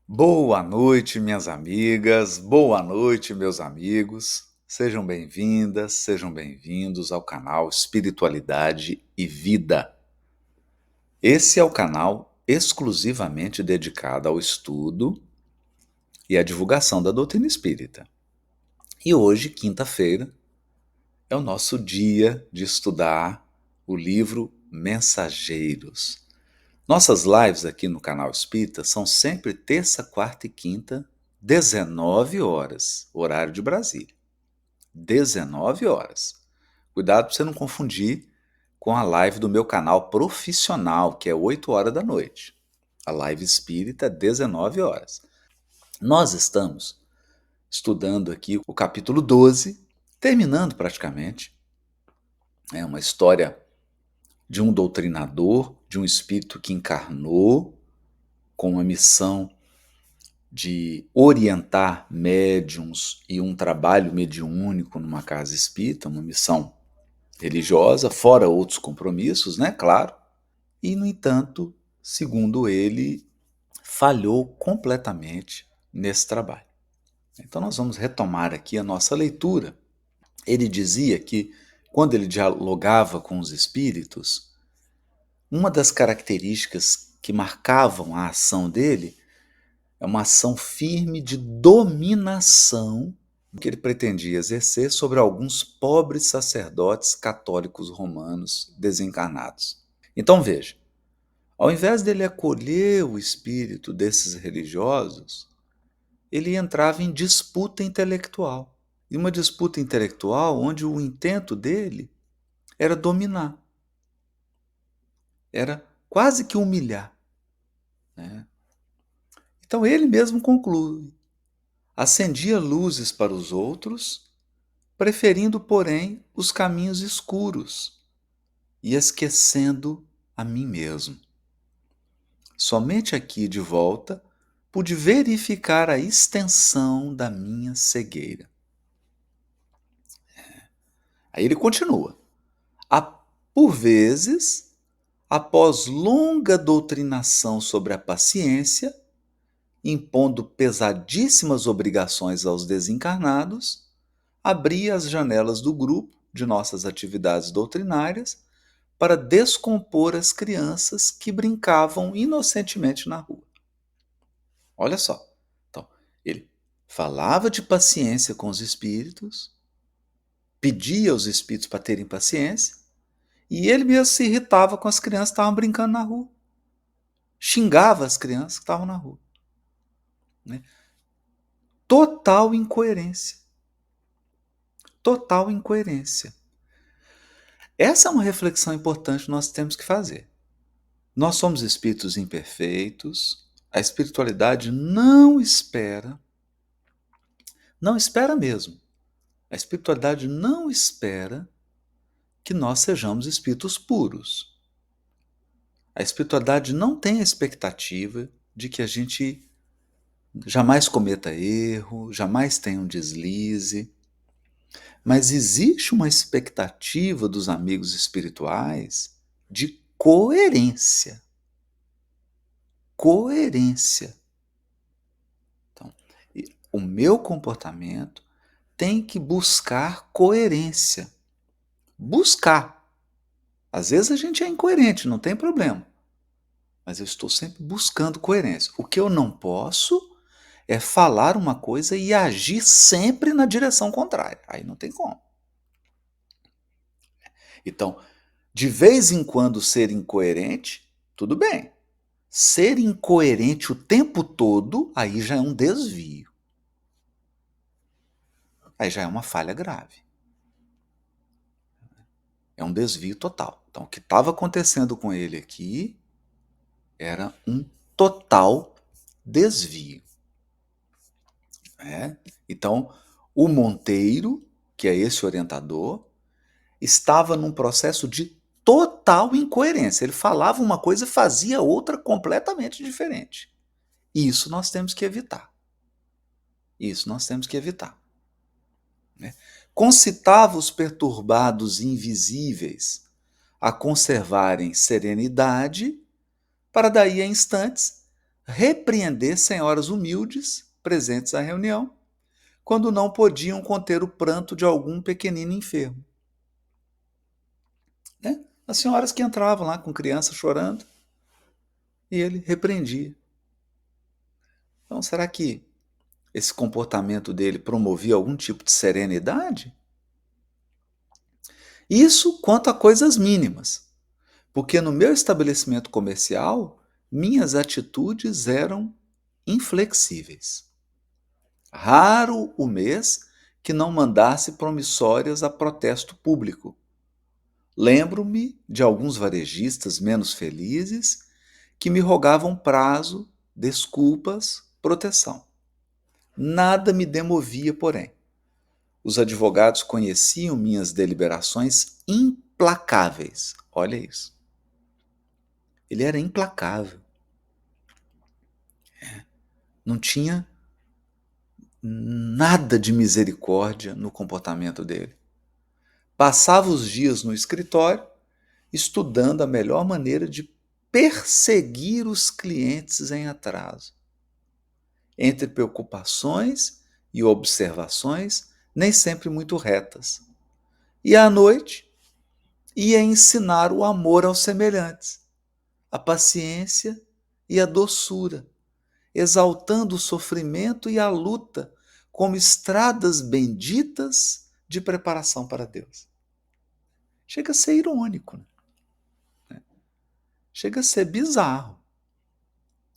Boa noite, minhas amigas, boa noite, meus amigos. Sejam bem-vindas, sejam bem-vindos ao canal Espiritualidade e Vida. Esse é o canal exclusivamente dedicado ao estudo e à divulgação da doutrina espírita. E hoje, quinta-feira, é o nosso dia de estudar o livro Mensageiros. Nossas lives aqui no canal Espírita são sempre terça, quarta e quinta, 19 horas, horário de Brasília. 19 horas. Cuidado para você não confundir com a live do meu canal profissional, que é 8 horas da noite. A live espírita, 19 horas. Nós estamos estudando aqui o capítulo 12, terminando praticamente. É uma história de um doutrinador, de um espírito que encarnou com uma missão de orientar médiuns e um trabalho mediúnico numa casa espírita, uma missão religiosa, fora outros compromissos, né, claro. E, no entanto, segundo ele, falhou completamente nesse trabalho. Então nós vamos retomar aqui a nossa leitura. Ele dizia que, quando ele dialogava com os espíritos, uma das características que marcavam a ação dele é uma ação firme de dominação que ele pretendia exercer sobre alguns pobres sacerdotes católicos romanos desencarnados. Então veja, ao invés dele acolher o espírito desses religiosos, ele entrava em disputa intelectual. E uma disputa intelectual onde o intento dele era dominar, era quase que humilhar, né? Então ele mesmo conclui: acendia luzes para os outros, preferindo, porém, os caminhos escuros e esquecendo a mim mesmo. Somente aqui de volta pude verificar a extensão da minha cegueira. Aí ele continua. Por vezes, após longa doutrinação sobre a paciência, impondo pesadíssimas obrigações aos desencarnados, abria as janelas do grupo de nossas atividades doutrinárias para descompor as crianças que brincavam inocentemente na rua. Olha só. Então, ele falava de paciência com os espíritos, pedia aos espíritos para terem paciência, e ele mesmo se irritava com as crianças que estavam brincando na rua. Xingava as crianças que estavam na rua, né? Total incoerência. Total incoerência. Essa é uma reflexão importante que nós temos que fazer. Nós somos espíritos imperfeitos, a espiritualidade não espera mesmo. A espiritualidade não espera que nós sejamos espíritos puros. A espiritualidade não tem a expectativa de que a gente jamais cometa erro, jamais tenha um deslize. Mas existe uma expectativa dos amigos espirituais de coerência. Coerência. Então, o meu comportamento tem que buscar coerência. Buscar. Às vezes a gente é incoerente, não tem problema. Mas eu estou sempre buscando coerência. O que eu não posso é falar uma coisa e agir sempre na direção contrária. Aí não tem como. Então, de vez em quando ser incoerente, tudo bem. Ser incoerente o tempo todo, aí já é um desvio. Aí já é uma falha grave. É um desvio total. Então, o que estava acontecendo com ele aqui era um total desvio. Né? Então, o Monteiro, que é esse orientador, estava num processo de total incoerência. Ele falava uma coisa e fazia outra completamente diferente. Isso nós temos que evitar. Isso nós temos que evitar. Né? Concitava os perturbados invisíveis a conservarem serenidade, para daí a instantes repreender senhoras humildes presentes à reunião, quando não podiam conter o pranto de algum pequenino enfermo. Né? As senhoras que entravam lá com criança chorando, e ele repreendia. Então, será que esse comportamento dele promovia algum tipo de serenidade? Isso quanto a coisas mínimas, porque no meu estabelecimento comercial, minhas atitudes eram inflexíveis. Raro o mês que não mandasse promissórias a protesto público. Lembro-me de alguns varejistas menos felizes que me rogavam prazo, desculpas, proteção. Nada me demovia, porém. Os advogados conheciam minhas deliberações implacáveis. Olha isso. Ele era implacável. Não tinha nada de misericórdia no comportamento dele. Passava os dias no escritório estudando a melhor maneira de perseguir os clientes em atraso. Entre preocupações e observações, nem sempre muito retas. E à noite, ia ensinar o amor aos semelhantes, a paciência e a doçura, exaltando o sofrimento e a luta como estradas benditas de preparação para Deus. Chega a ser irônico, né? Chega a ser bizarro.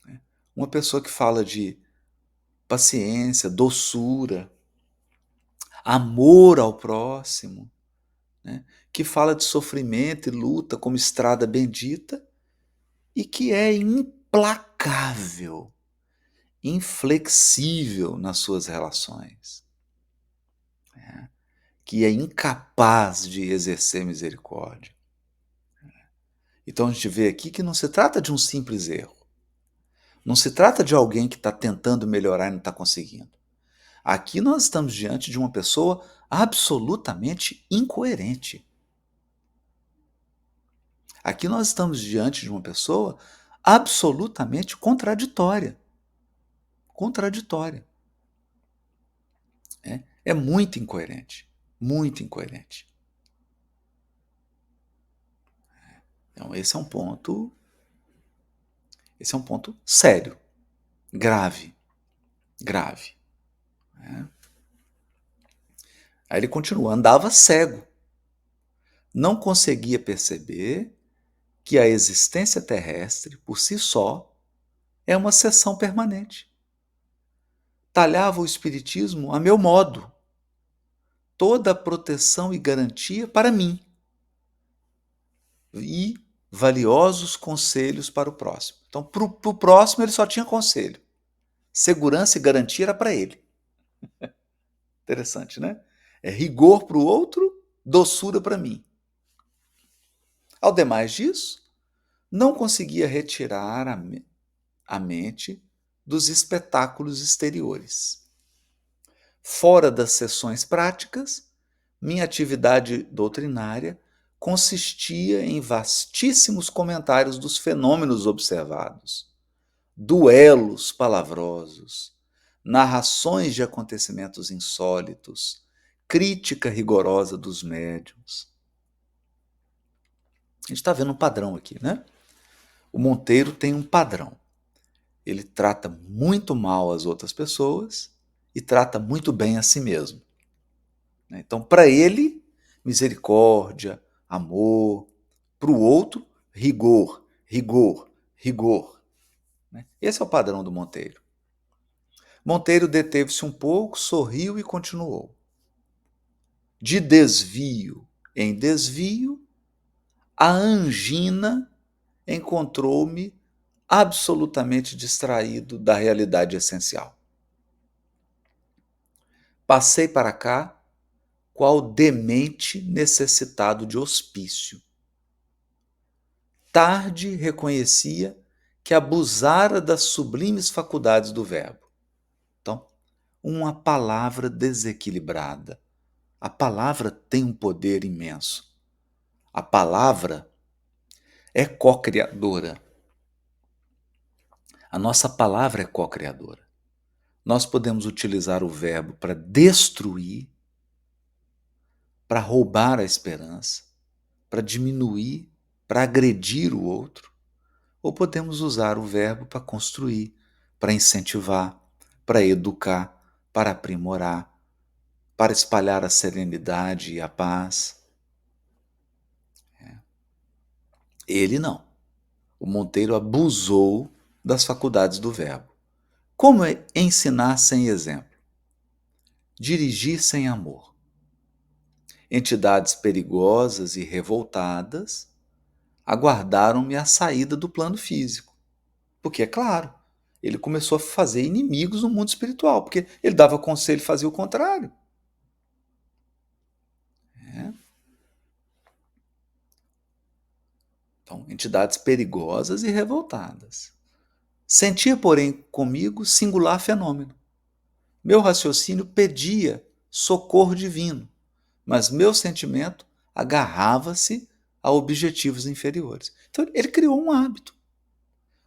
Né? Uma pessoa que fala de paciência, doçura, amor ao próximo, né? Que fala de sofrimento e luta como estrada bendita e que é implacável, inflexível nas suas relações, né? Que é incapaz de exercer misericórdia. Então a gente vê aqui que não se trata de um simples erro. Não se trata de alguém que está tentando melhorar e não está conseguindo. Aqui nós estamos diante de uma pessoa absolutamente incoerente. Aqui nós estamos diante de uma pessoa absolutamente contraditória. Contraditória. É muito incoerente. Muito incoerente. Então, esse é um ponto sério, grave, grave. Né? Aí ele continua, andava cego. Não conseguia perceber que a existência terrestre, por si só, é uma seção permanente. Talhava o espiritismo a meu modo, toda a proteção e garantia para mim, e valiosos conselhos para o próximo. Então, para o próximo, ele só tinha conselho. Segurança e garantia era para ele. Interessante, né? É rigor para o outro, doçura para mim. Ao demais disso, não conseguia retirar a mente dos espetáculos exteriores. Fora das sessões práticas, minha atividade doutrinária consistia em vastíssimos comentários dos fenômenos observados, duelos palavrosos, narrações de acontecimentos insólitos, crítica rigorosa dos médiuns. A gente está vendo um padrão aqui, né? O Monteiro tem um padrão. Ele trata muito mal as outras pessoas e trata muito bem a si mesmo. Então, para ele, misericórdia, amor. Para o outro, rigor, rigor, rigor. Esse é o padrão do Monteiro. Monteiro deteve-se um pouco, sorriu e continuou. De desvio em desvio, a angina encontrou-me absolutamente distraído da realidade essencial. Passei para cá qual demente necessitado de hospício. Tarde reconhecia que abusara das sublimes faculdades do verbo. Então, uma palavra desequilibrada. A palavra tem um poder imenso. A palavra é co-criadora. A nossa palavra é co-criadora. Nós podemos utilizar o verbo para destruir, para roubar a esperança, para diminuir, para agredir o outro, ou podemos usar o verbo para construir, para incentivar, para educar, para aprimorar, para espalhar a serenidade e a paz. Ele não. O Monteiro abusou das faculdades do verbo. Como é ensinar sem exemplo? Dirigir sem amor. Entidades perigosas e revoltadas aguardaram-me a saída do plano físico. Porque, é claro, ele começou a fazer inimigos no mundo espiritual, porque ele dava conselho e fazia o contrário. É. Então, entidades perigosas e revoltadas. Sentia, porém, comigo singular fenômeno. Meu raciocínio pedia socorro divino, mas meu sentimento agarrava-se a objetivos inferiores. Então, ele criou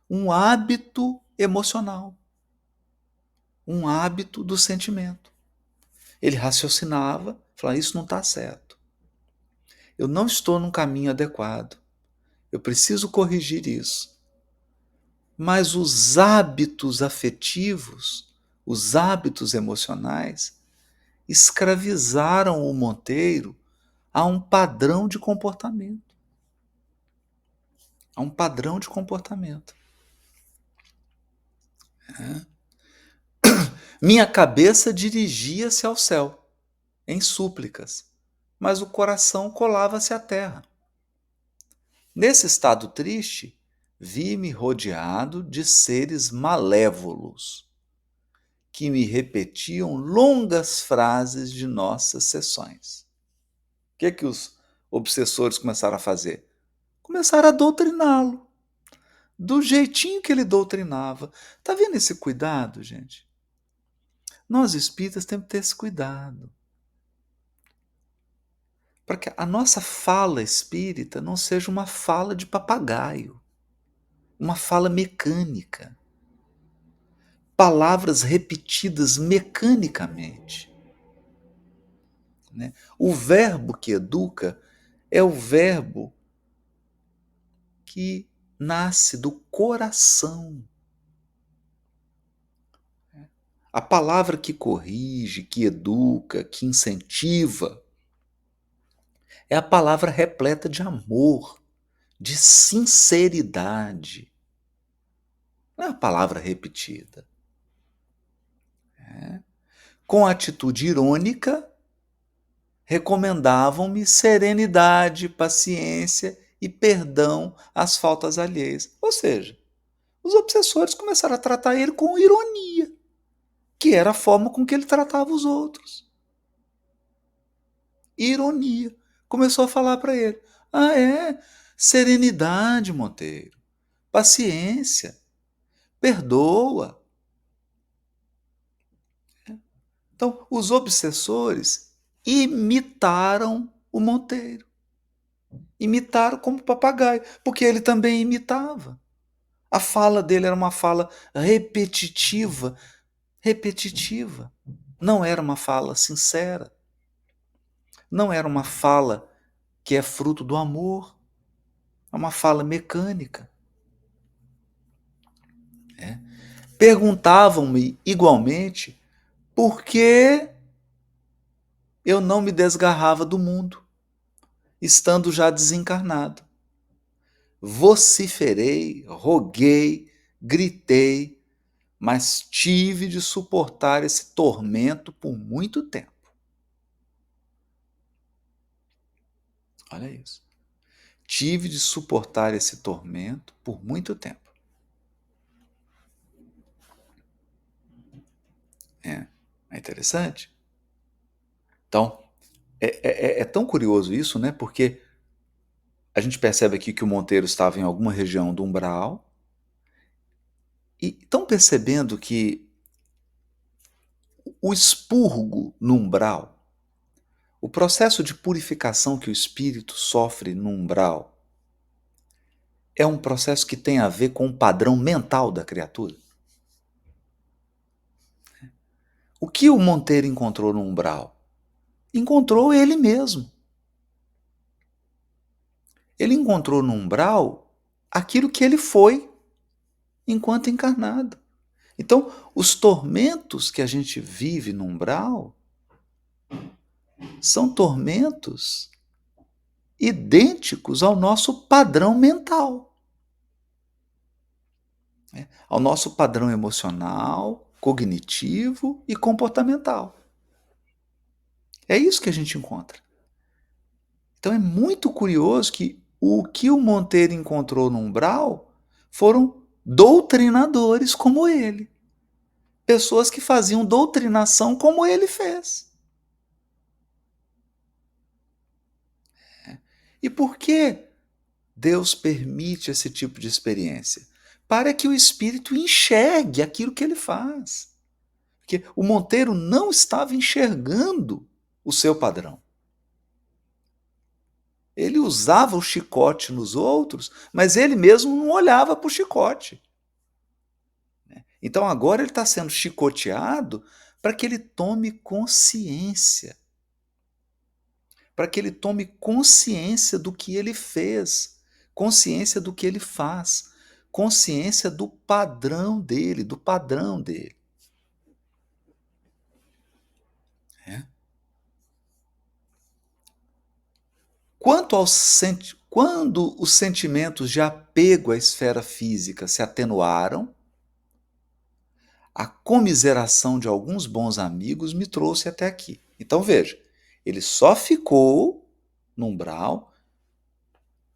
um hábito emocional, um hábito do sentimento. Ele raciocinava, falava: isso não está certo. Eu não estou num caminho adequado. Eu preciso corrigir isso. Mas os hábitos afetivos, os hábitos emocionais, escravizaram o Monteiro a um padrão de comportamento. A um padrão de comportamento. Minha cabeça dirigia-se ao céu, em súplicas, mas o coração colava-se à terra. Nesse estado triste, vi-me rodeado de seres malévolos, que me repetiam longas frases de nossas sessões. O que os obsessores começaram a fazer? Começaram a doutriná-lo, do jeitinho que ele doutrinava. Está vendo esse cuidado, gente? Nós espíritas temos que ter esse cuidado. Para que a nossa fala espírita não seja uma fala de papagaio, uma fala mecânica. Palavras repetidas mecanicamente. Né? O verbo que educa é o verbo que nasce do coração. A palavra que corrige, que educa, que incentiva, é a palavra repleta de amor, de sinceridade. Não é a palavra repetida. Com atitude irônica, recomendavam-me serenidade, paciência e perdão às faltas alheias. Ou seja, os obsessores começaram a tratar ele com ironia, que era a forma com que ele tratava os outros. Ironia. Começou a falar para ele: ah, é? Serenidade, Monteiro. Paciência. Perdoa. Então, os obsessores imitaram o Monteiro. Imitaram como papagaio, porque ele também imitava. A fala dele era uma fala repetitiva. Repetitiva. Não era uma fala sincera. Não era uma fala que é fruto do amor. É uma fala mecânica. Perguntavam-me igualmente por que eu não me desgarrava do mundo, estando já desencarnado. Vociferei, roguei, gritei, mas tive de suportar esse tormento por muito tempo. Olha isso. Tive de suportar esse tormento por muito tempo. É interessante? Então, é tão curioso isso, né? Porque a gente percebe aqui que o Monteiro estava em alguma região do umbral e estão percebendo que o expurgo no umbral, o processo de purificação que o espírito sofre no umbral, é um processo que tem a ver com o padrão mental da criatura. O que o Monteiro encontrou no umbral? Encontrou ele mesmo. Ele encontrou no umbral aquilo que ele foi enquanto encarnado. Então, os tormentos que a gente vive no umbral são tormentos idênticos ao nosso padrão mental, né? Ao nosso padrão emocional, cognitivo e comportamental. É isso que a gente encontra. Então é muito curioso que o que o Monteiro encontrou no umbral foram doutrinadores como ele. Pessoas que faziam doutrinação como ele fez. E por que Deus permite esse tipo de experiência? Para que o espírito enxergue aquilo que ele faz. Porque o Monteiro não estava enxergando o seu padrão. Ele usava o chicote nos outros, mas ele mesmo não olhava para o chicote. Então agora ele está sendo chicoteado para que ele tome consciência. Para que ele tome consciência do que ele fez, consciência do que ele faz, consciência do padrão dele, do padrão dele. É. Quando os sentimentos de apego à esfera física se atenuaram, a comiseração de alguns bons amigos me trouxe até aqui. Então veja, ele só ficou no umbral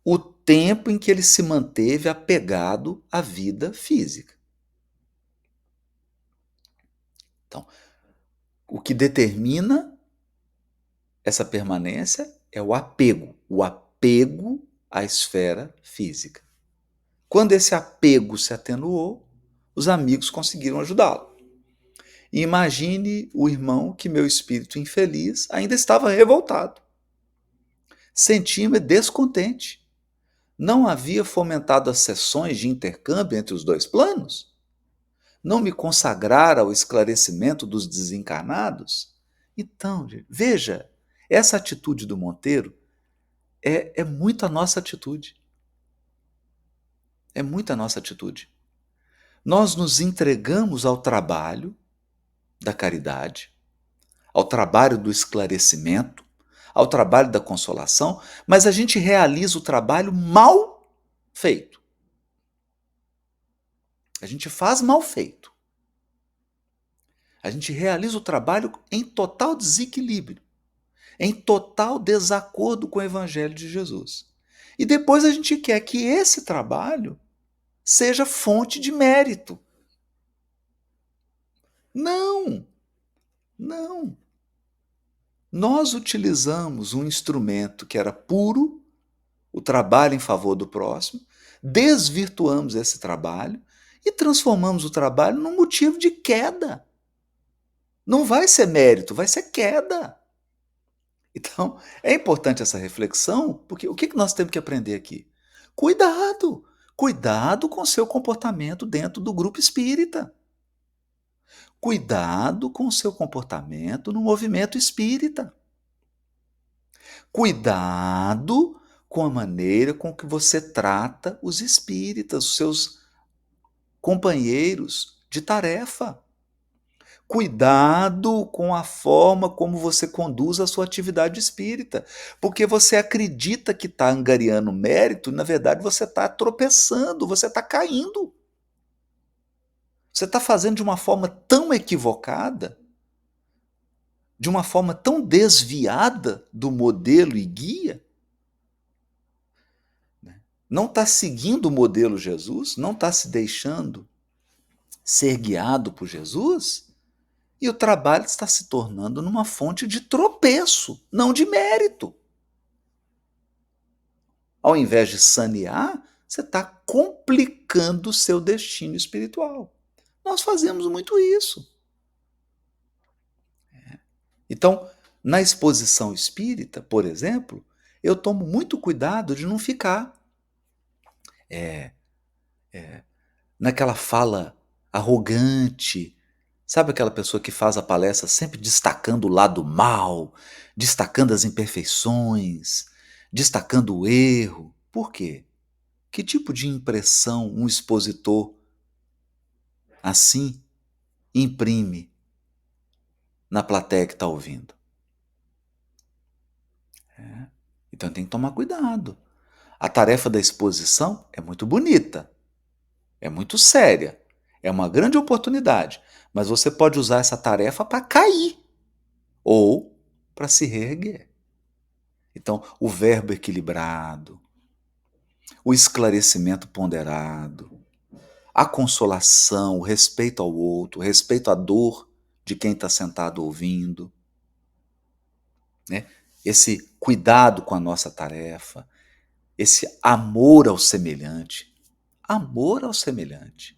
o tempo em que ele se manteve apegado à vida física. Então, o que determina essa permanência é o apego à esfera física. Quando esse apego se atenuou, os amigos conseguiram ajudá-lo. E imagine o irmão que meu espírito infeliz ainda estava revoltado. Sentia-me descontente. Não havia fomentado as sessões de intercâmbio entre os dois planos? Não me consagrara ao esclarecimento dos desencarnados? Então, veja, essa atitude do Monteiro é muito a nossa atitude. É muito a nossa atitude. Nós nos entregamos ao trabalho da caridade, ao trabalho do esclarecimento, ao trabalho da consolação, mas a gente realiza o trabalho mal feito. A gente faz mal feito. A gente realiza o trabalho em total desequilíbrio, em total desacordo com o Evangelho de Jesus. E depois a gente quer que esse trabalho seja fonte de mérito. Não, não. Nós utilizamos um instrumento que era puro, o trabalho em favor do próximo, desvirtuamos esse trabalho e transformamos o trabalho num motivo de queda. Não vai ser mérito, vai ser queda. Então, é importante essa reflexão, porque o que nós temos que aprender aqui? Cuidado! Cuidado com o seu comportamento dentro do grupo espírita. Cuidado com o seu comportamento no movimento espírita. Cuidado com a maneira com que você trata os espíritas, os seus companheiros de tarefa. Cuidado com a forma como você conduz a sua atividade espírita, porque você acredita que está angariando mérito, e na verdade você está tropeçando, você está caindo. Você está fazendo de uma forma tão equivocada, de uma forma tão desviada do modelo e guia, né? Não está seguindo o modelo Jesus, não está se deixando ser guiado por Jesus, e o trabalho está se tornando numa fonte de tropeço, não de mérito. Ao invés de sanear, você está complicando o seu destino espiritual. Nós fazemos muito isso. Então, na exposição espírita, por exemplo, eu tomo muito cuidado de não ficar naquela fala arrogante. Sabe aquela pessoa que faz a palestra sempre destacando o lado mal, destacando as imperfeições, destacando o erro? Por quê? Que tipo de impressão um expositor assim imprime na plateia que está ouvindo? Então tem que tomar cuidado. A tarefa da exposição é muito bonita, é muito séria, é uma grande oportunidade, mas você pode usar essa tarefa para cair ou para se reerguer. Então, o verbo equilibrado, o esclarecimento ponderado, a consolação, o respeito ao outro, o respeito à dor de quem está sentado ouvindo, né? Esse cuidado com a nossa tarefa, esse amor ao semelhante. Amor ao semelhante.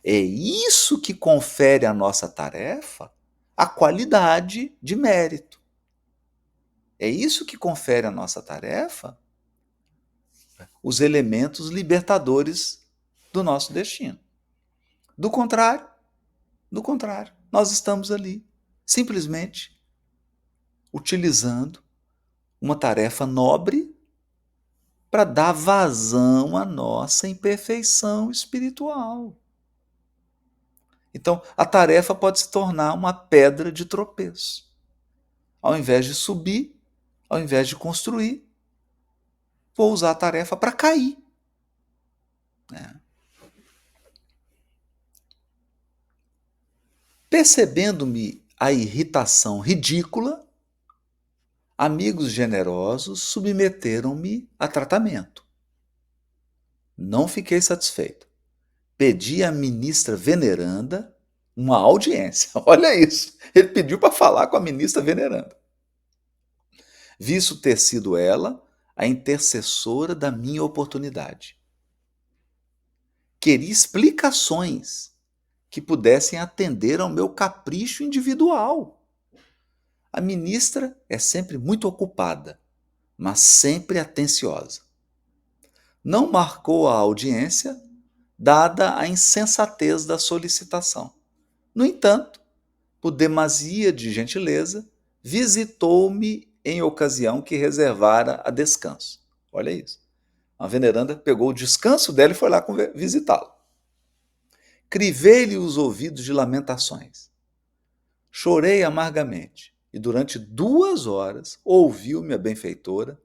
É isso que confere à nossa tarefa a qualidade de mérito. É isso que confere à nossa tarefa os elementos libertadores do nosso destino. Do contrário, nós estamos ali simplesmente utilizando uma tarefa nobre para dar vazão à nossa imperfeição espiritual. Então, a tarefa pode se tornar uma pedra de tropeço. Ao invés de subir, ao invés de construir, vou usar a tarefa para cair. Né? Percebendo-me a irritação ridícula, amigos generosos submeteram-me a tratamento. Não fiquei satisfeito. Pedi à ministra veneranda uma audiência. Olha isso. Ele pediu para falar com a ministra veneranda. Visto ter sido ela a intercessora da minha oportunidade. Queria explicações que pudessem atender ao meu capricho individual. A ministra é sempre muito ocupada, mas sempre atenciosa. Não marcou a audiência, dada a insensatez da solicitação. No entanto, por demasia de gentileza, visitou-me em ocasião que reservara a descanso. Olha isso. A veneranda pegou o descanso dela e foi lá visitá-lo. Crivei-lhe os ouvidos de lamentações. Chorei amargamente e durante 2 horas ouviu-me a benfeitora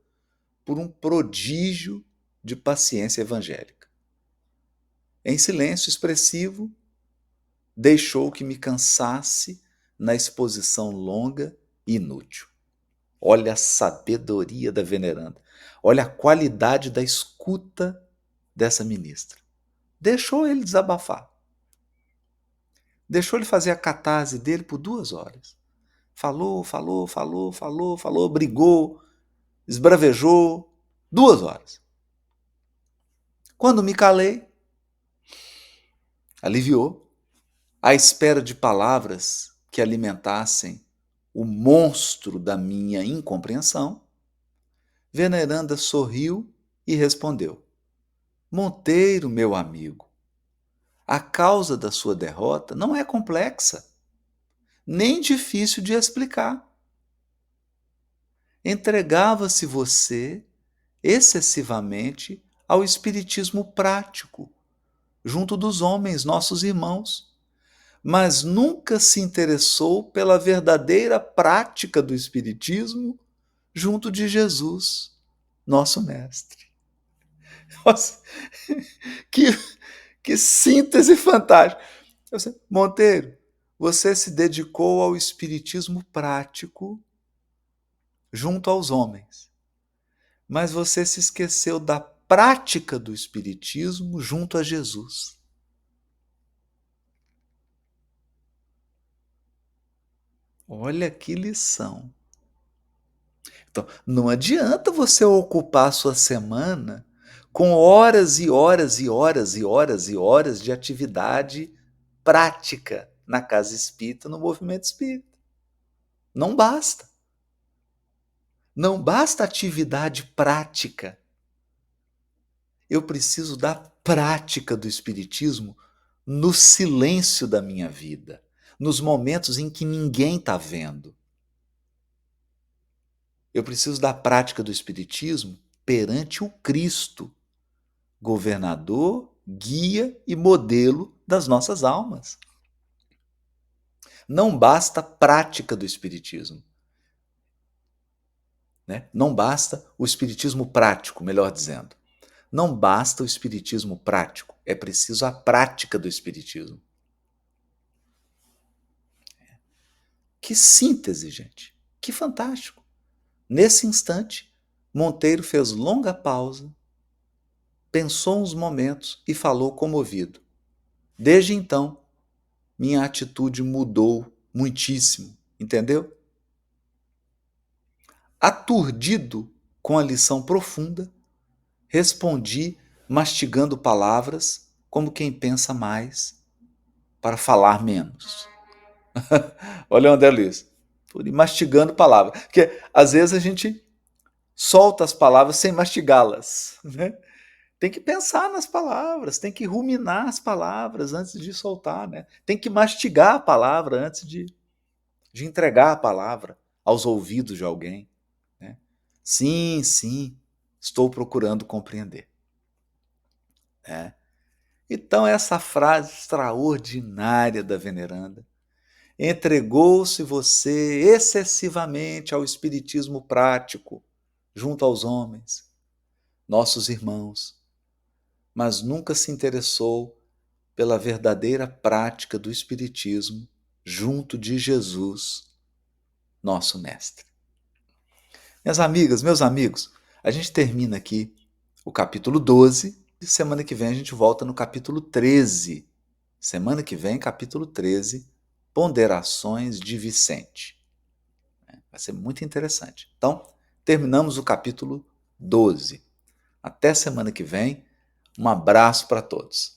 por um prodígio de paciência evangélica. Em silêncio expressivo, deixou que me cansasse na exposição longa e inútil. Olha a sabedoria da veneranda. Olha a qualidade da escuta dessa ministra. Deixou ele desabafar. Deixou ele fazer a catarse dele por 2 horas. Falou, brigou, esbravejou. 2 horas. Quando me calei, aliviou, à espera de palavras que alimentassem o monstro da minha incompreensão, veneranda sorriu e respondeu: Monteiro, meu amigo, a causa da sua derrota não é complexa, nem difícil de explicar. Entregava-se você excessivamente ao espiritismo prático, junto dos homens, nossos irmãos, mas nunca se interessou pela verdadeira prática do espiritismo junto de Jesus, nosso mestre. Nossa, que, que síntese fantástica. Monteiro, você se dedicou ao espiritismo prático junto aos homens, mas você se esqueceu da prática do espiritismo junto a Jesus. Olha que lição. Então, não adianta você ocupar a sua semana com horas e horas e horas e horas e horas de atividade prática na casa espírita, no movimento espírita. Não basta. Não basta atividade prática. Eu preciso da prática do Espiritismo no silêncio da minha vida, nos momentos em que ninguém está vendo. Eu preciso da prática do Espiritismo perante o Cristo, governador, guia e modelo das nossas almas. Não basta a prática do Espiritismo. Né? Não basta o Espiritismo prático, melhor dizendo. Não basta o Espiritismo prático, é preciso a prática do Espiritismo. Que síntese, gente! Que fantástico! Nesse instante, Monteiro fez longa pausa, pensou uns momentos e falou comovido. Desde então, minha atitude mudou muitíssimo, entendeu? Aturdido com a lição profunda, respondi mastigando palavras como quem pensa mais para falar menos. Olha o André Luiz, mastigando palavras. Porque às vezes a gente solta as palavras sem mastigá-las. Né? Tem que pensar nas palavras, tem que ruminar as palavras antes de soltar. Né? Tem que mastigar a palavra antes de entregar a palavra aos ouvidos de alguém. Né? Sim, sim, estou procurando compreender. Então, essa frase extraordinária da veneranda: entregou-se você excessivamente ao espiritismo prático, junto aos homens, nossos irmãos, mas nunca se interessou pela verdadeira prática do espiritismo junto de Jesus, nosso mestre. Minhas amigas, meus amigos, a gente termina aqui o capítulo 12 e semana que vem a gente volta no capítulo 13. Semana que vem, capítulo 13, Ponderações de Vicente. Vai ser muito interessante. Então, terminamos o capítulo 12. Até semana que vem. Um abraço para todos.